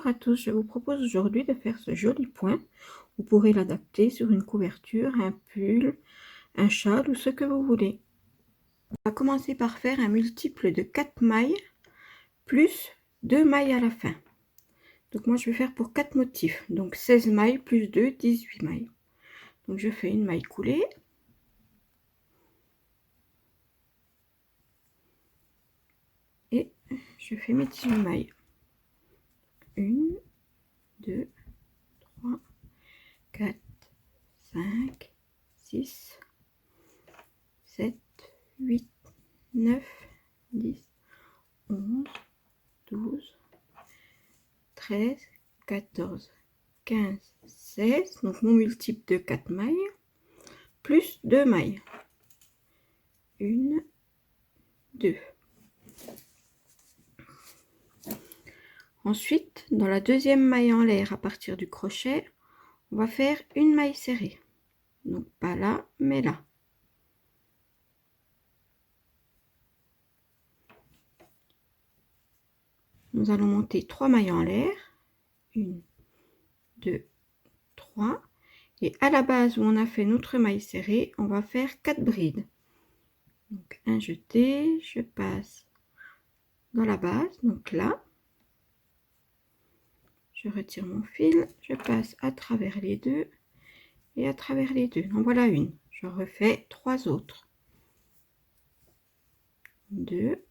Bonjour à tous, je vous propose aujourd'hui de faire ce joli point. Vous pourrez l'adapter sur une couverture, un pull, un châle ou ce que vous voulez. On va commencer par faire un multiple de 4 mailles plus 2 mailles à la fin. Donc moi je vais faire pour 4 motifs, donc 16 mailles plus 2, 18 mailles. Donc je fais une maille coulée. Et je fais mes 18 mailles. 1, 2, 3, 4, 5, 6, 7, 8, 9, 10, 11, 12, 13, 14, 15, 16. Donc mon multiple de 4 mailles plus 2 mailles. 1, 2. Ensuite, dans la deuxième maille en l'air à partir du crochet, on va faire une maille serrée. Donc pas là, mais là. Nous allons monter 3 mailles en l'air. 1, 2, 3. Et à la base où on a fait notre maille serrée, on va faire 4 brides. Donc un jeté, je passe dans la base, donc là. Je retire mon fil, je passe à travers les deux et à travers les deux. En voilà une. Je refais 3 autres. 2,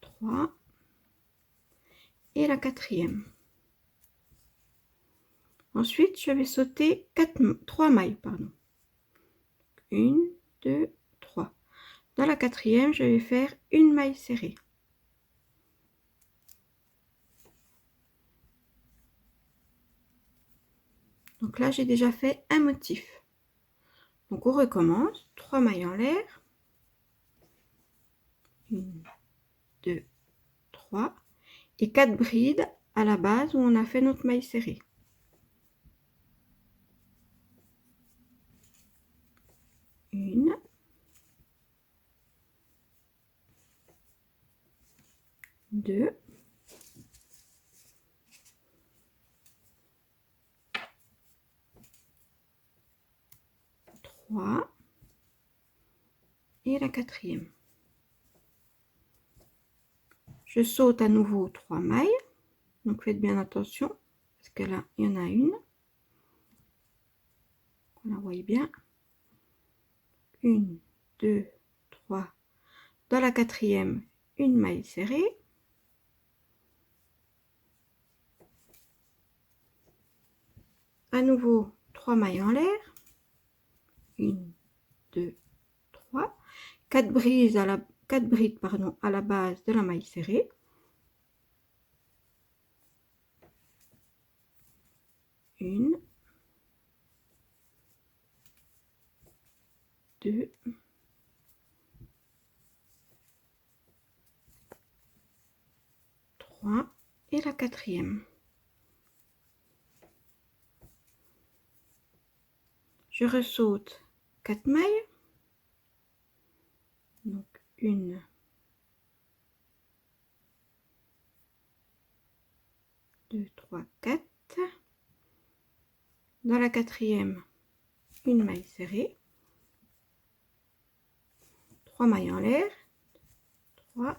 3 et la quatrième. Ensuite, je vais sauter 3 mailles, pardon. 1, 2, 3. Dans la quatrième, je vais faire une maille serrée. Donc là, j'ai déjà fait un motif. Donc on recommence. 3 mailles en l'air. 1, 2, 3. Et 4 brides à la base où on a fait notre maille serrée. 1, 2, 3 et la quatrième. Je saute à nouveau 3 mailles, donc faites bien attention parce que là il y en a une, on la voit bien. 1, 2, 3. Dans la quatrième, une maille serrée. À nouveau 3 mailles en l'air. 1, 2, 3. 4 brides à la base de la maille serrée. 1, 2, 3 et la quatrième. Je ressaute 4 mailles. Donc 1, 2, 3, 4. Dans la quatrième, une maille serrée. 3 mailles en l'air. 3,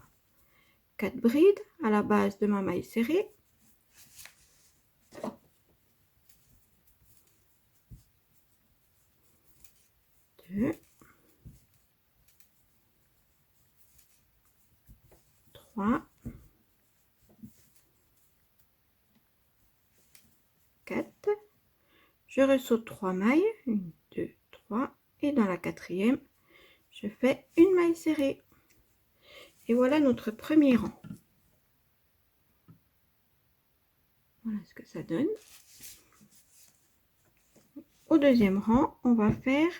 4 brides à la base de ma maille serrée. 2, 3, 4. Je ressaute 3 mailles. 1, 2, 3. Et dans la quatrième, je fais une maille serrée. Et voilà notre premier rang. Voilà ce que ça donne. Au deuxième rang, on va faire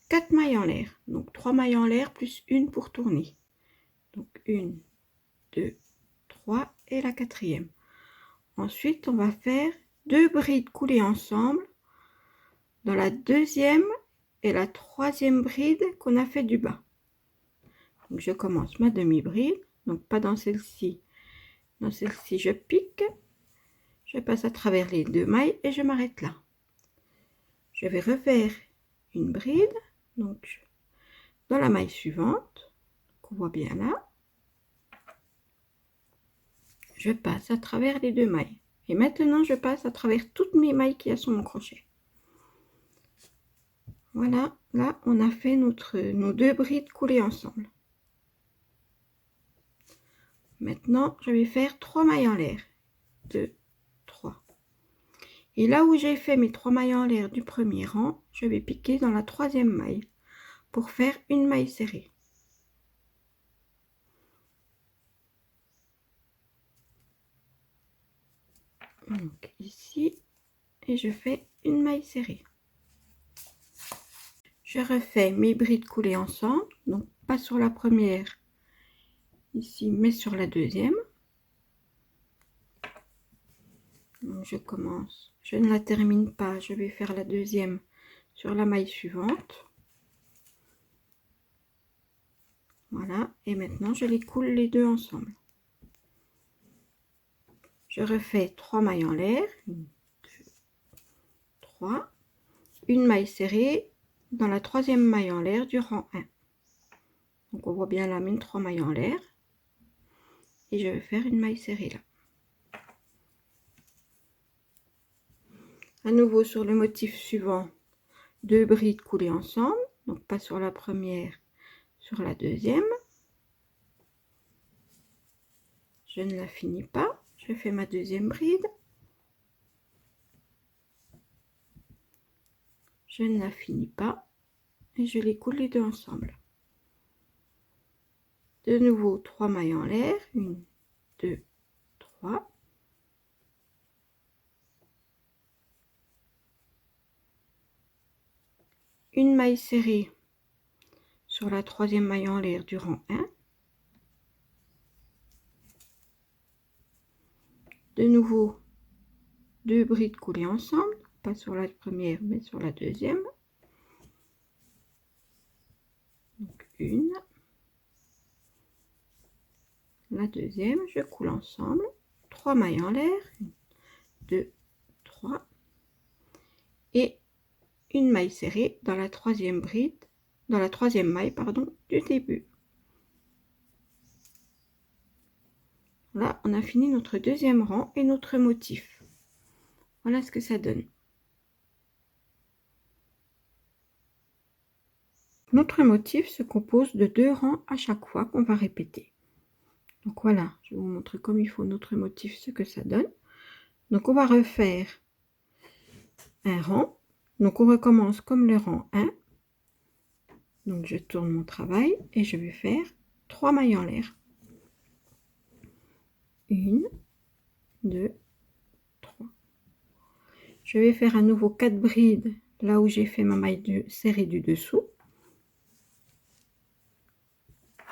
4 mailles en l'air. Donc 3 mailles en l'air plus une pour tourner. Donc 1, 2, 3 et la quatrième. Ensuite, on va faire 2 brides coulées ensemble dans la deuxième et la troisième bride qu'on a fait du bas. Donc je commence ma demi-bride, donc pas dans celle-ci. Dans celle-ci, je pique, je passe à travers les 2 mailles et je m'arrête là. Je vais refaire une bride, donc dans la maille suivante, qu'on voit bien là. Je passe à travers les 2 mailles. Et maintenant, je passe à travers toutes mes mailles qu'il y a sur mon crochet. Voilà, là, on a fait nos 2 brides coulées ensemble. Maintenant, je vais faire 3 mailles en l'air. 2, 3. Et là où j'ai fait mes 3 mailles en l'air du premier rang, je vais piquer dans la 3e maille pour faire une maille serrée. Donc ici, et je fais une maille serrée. Je refais mes brides coulées ensemble, donc pas sur la première ici, mais sur la 2e. Donc je commence, je ne la termine pas, je vais faire la 2e sur la maille suivante. Voilà, et maintenant je les coule les 2 ensemble. Je refais 3 mailles en l'air, 1, 2, 3, une maille serrée dans la 3e maille en l'air du rang 1. Donc on voit bien la mine 3 mailles en l'air, et je vais faire une maille serrée là. À nouveau sur le motif suivant, 2 brides coulées ensemble, donc pas sur la première, sur la 2e. Je ne la finis pas, je fais ma 2e bride, je ne la finis pas et je les coule les 2 ensemble. De nouveau 3 mailles en l'air, 1, 2, 3. Une maille serrée sur la 3e maille en l'air du rang 1. De nouveau 2 brides coulées ensemble, pas sur la première mais sur la 2e. Donc une, la 2e, je coule ensemble, 3 mailles en l'air, 1, 2, 3, et une maille serrée dans la 3e bride, dans la 3e maille pardon, du début. Là, on a fini notre 2e rang et notre motif. Voilà ce que ça donne. Notre motif se compose de 2 rangs à chaque fois qu'on va répéter. Donc voilà, je vais vous montrer comme il faut notre motif, ce que ça donne. Donc on va refaire un rang. Donc on recommence comme le rang 1. Donc je tourne mon travail et je vais faire 3 mailles en l'air. 1, 2, 3. Je vais faire à nouveau 4 brides là où j'ai fait ma maille serrée du dessous.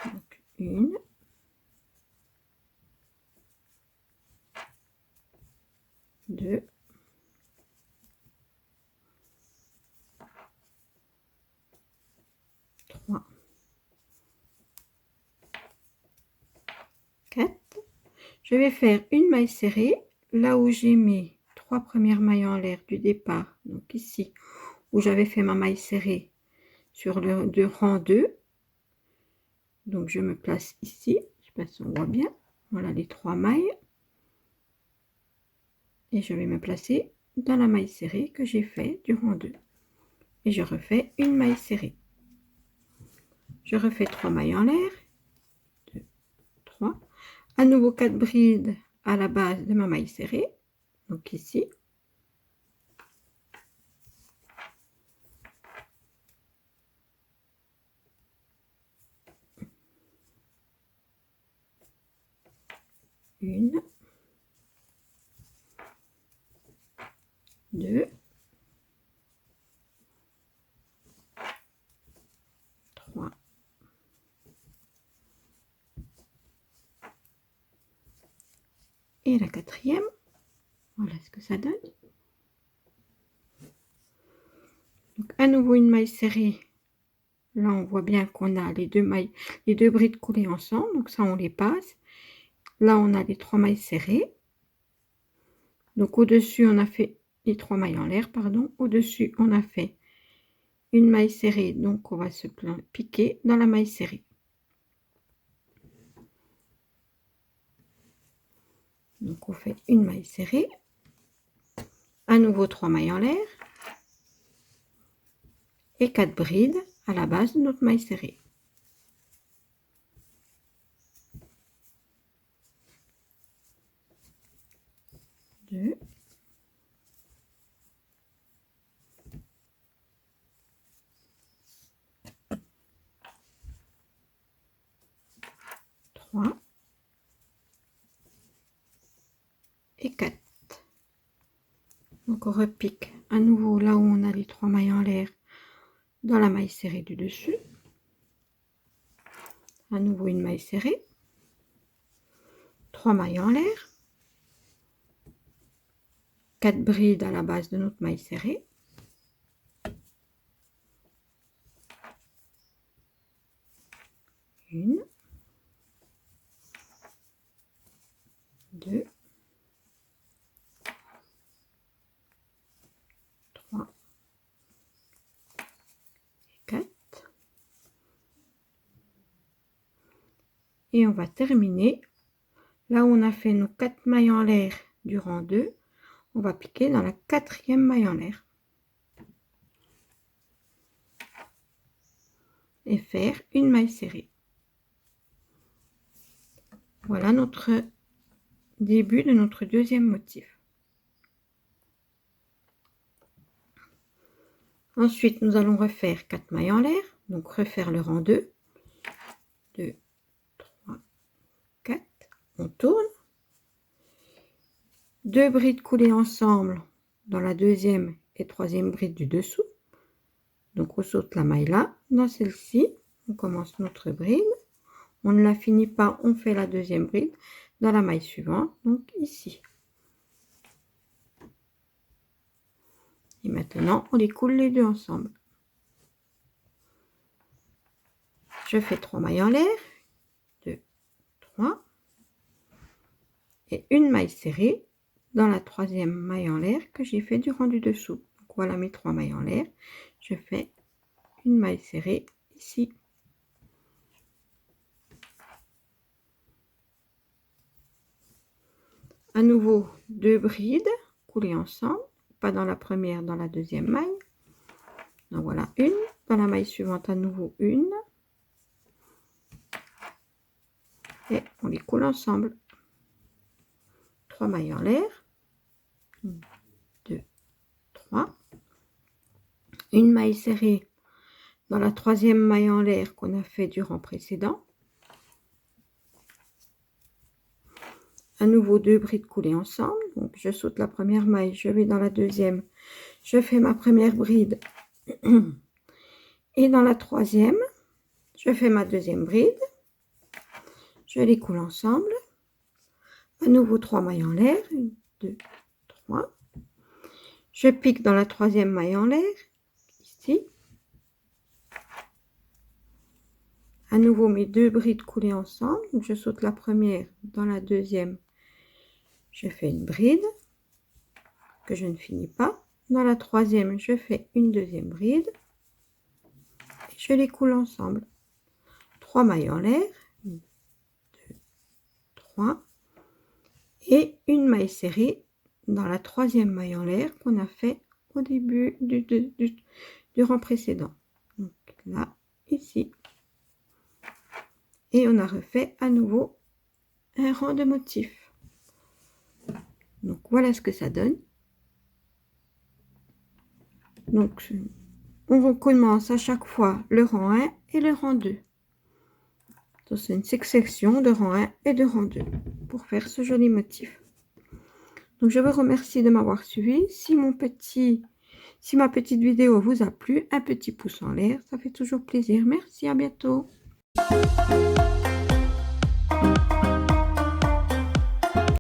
Donc 1, 2, 3, 4. Je vais faire une maille serrée là où j'ai mes 3 premières mailles en l'air du départ, donc ici où j'avais fait ma maille serrée sur le rang 2. Donc je me place ici, je sais pas si on voit bien, voilà les 3 mailles, et je vais me placer dans la maille serrée que j'ai fait du rang 2 et je refais une maille serrée. Je refais 3 mailles en l'air, 2, 3, à nouveau 4 brides à la base de ma maille serrée, donc ici. Une, 2, 3, et la 4e. Voilà ce que ça donne. Donc à nouveau une maille serrée Là, on voit bien qu'on a les deux brides coulées ensemble, donc ça, on les passe. Là, on a les 3 mailles serrées. Donc, au-dessus, on a fait les 3 mailles en l'air, pardon. Au-dessus, on a fait une maille serrée, donc on va se piquer dans la maille serrée. Donc, on fait une maille serrée. À nouveau 3 mailles en l'air. Et 4 brides à la base de notre maille serrée. 2, 3 et 4. Donc on repique à nouveau là où on a les 3 mailles en l'air dans la maille serrée du dessus. À nouveau une maille serrée, 3 mailles en l'air, 4 brides à la base de notre maille serrée. Une, 2, 3 et 4. Et on va terminer là où on a fait nos 4 mailles en l'air du rang 2. On va piquer dans la 4e maille en l'air et faire une maille serrée. Voilà notre début de notre deuxième motif. Ensuite, nous allons refaire 4 mailles en l'air, donc refaire le rang 2. 2, 3, 4. On tourne. 2 brides coulées ensemble dans la deuxième et troisième bride du dessous. Donc on saute la maille là. Dans celle-ci, on commence notre bride. On ne la finit pas, on fait la deuxième bride dans la maille suivante, donc ici. Et maintenant, on les coule les deux ensemble. Je fais 3 mailles en l'air, 2, 3, et une maille serrée dans la troisième maille en l'air que j'ai fait du rang du dessous. Donc voilà mes 3 mailles en l'air. Je fais une maille serrée ici. À nouveau 2 brides coulées ensemble, pas dans la première, dans la deuxième maille. Donc voilà une, dans la maille suivante à nouveau une, et on les coule ensemble. 3 mailles en l'air, 1, 2, 3, une maille serrée dans la troisième maille en l'air qu'on a fait du rang précédent. À nouveau 2 brides coulées ensemble, donc je saute la première maille, je vais dans la deuxième, je fais ma première bride, et dans la troisième, je fais ma deuxième bride, je les coule ensemble. À nouveau 3 mailles en l'air, 1, 2, 3. Je pique dans la troisième maille en l'air, ici. À nouveau mes 2 brides coulées ensemble, donc je saute la première, dans la deuxième, je fais une bride que je ne finis pas. Dans la troisième, je fais une deuxième bride et je les coule ensemble. 3 mailles en l'air, 1, 2, 3, et une maille serrée dans la troisième maille en l'air qu'on a fait au début du rang précédent. Donc là, ici. Et on a refait à nouveau un rang de motifs. Donc voilà ce que ça donne. Donc on recommence à chaque fois le rang 1 et le rang 2. Donc c'est une section de rang 1 et de rang 2 pour faire ce joli motif. Donc je vous remercie de m'avoir suivi. Si ma petite vidéo vous a plu, un petit pouce en l'air, ça fait toujours plaisir. Merci, à bientôt.